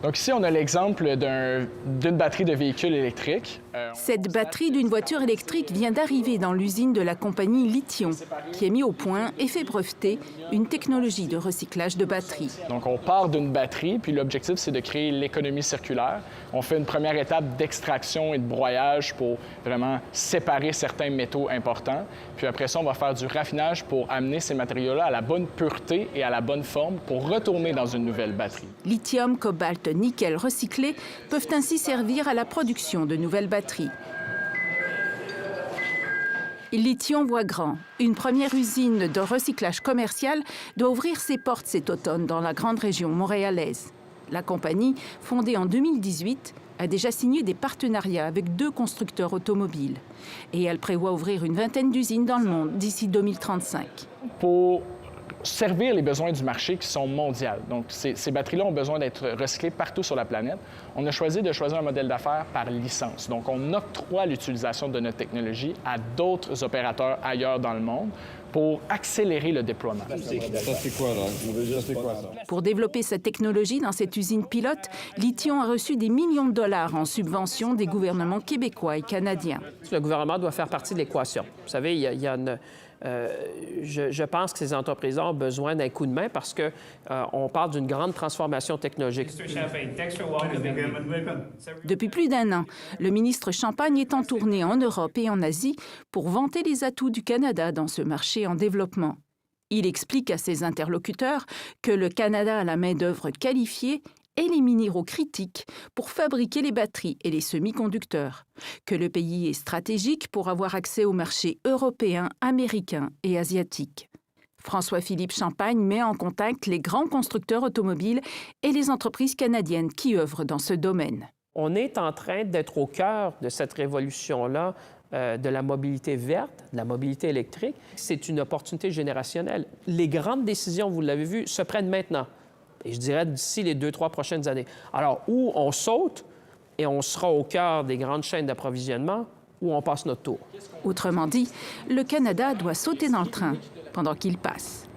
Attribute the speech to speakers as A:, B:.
A: Donc ici, on a l'exemple d'une batterie de véhicule électrique.
B: Cette batterie d'une voiture électrique vient d'arriver dans l'usine de la compagnie Lithium, qui a mis au point et fait breveter une technologie de recyclage de batteries.
A: Donc on part d'une batterie, puis l'objectif, c'est de créer l'économie circulaire. On fait une première étape d'extraction et de broyage pour vraiment séparer certains métaux importants. Puis après ça, on va faire du raffinage pour amener ces matériaux-là à la bonne pureté et à la bonne forme pour retourner dans une nouvelle batterie.
B: Lithium, cobalt, nickel recyclés peuvent ainsi servir à la production de nouvelles batteries. Lithium voit grand. Une première usine de recyclage commercial doit ouvrir ses portes cet automne dans la grande région montréalaise. La compagnie, fondée en 2018, a déjà signé des partenariats avec 2 constructeurs automobiles. Et elle prévoit ouvrir une vingtaine d'usines dans le monde d'ici 2035.
A: Pour servir les besoins du marché qui sont mondiaux. Donc, ces batteries-là ont besoin d'être recyclées partout sur la planète. On a choisi un modèle d'affaires par licence. Donc, on octroie l'utilisation de notre technologie à d'autres opérateurs ailleurs dans le monde pour accélérer le déploiement.
C: Ça, c'est quoi, là? Ça, c'est quoi, ça?
B: Pour développer cette technologie dans cette usine pilote, Lithium a reçu des millions de dollars en subventions des gouvernements québécois et canadiens.
D: Le gouvernement doit faire partie de l'équation. Vous savez, il y a une... je pense que ces entreprises-là ont besoin d'un coup de main parce qu'on parle d'une grande transformation technologique.
B: Depuis plus d'1 an, le ministre Champagne est en tournée en Europe et en Asie pour vanter les atouts du Canada dans ce marché en développement. Il explique à ses interlocuteurs que le Canada a la main-d'œuvre qualifiée et les minéraux critiques pour fabriquer les batteries et les semi-conducteurs, que le pays est stratégique pour avoir accès aux marchés européens, américains et asiatiques. François-Philippe Champagne met en contact les grands constructeurs automobiles et les entreprises canadiennes qui œuvrent dans ce domaine.
D: On est en train d'être au cœur de cette révolution-là de la mobilité verte, de la mobilité électrique. C'est une opportunité générationnelle. Les grandes décisions, vous l'avez vu, se prennent maintenant. Et je dirais d'ici les 2-3 prochaines années. Alors, où on saute et on sera au cœur des grandes chaînes d'approvisionnement, ou on passe notre tour.
B: Autrement dit, le Canada doit sauter dans le train pendant qu'il passe.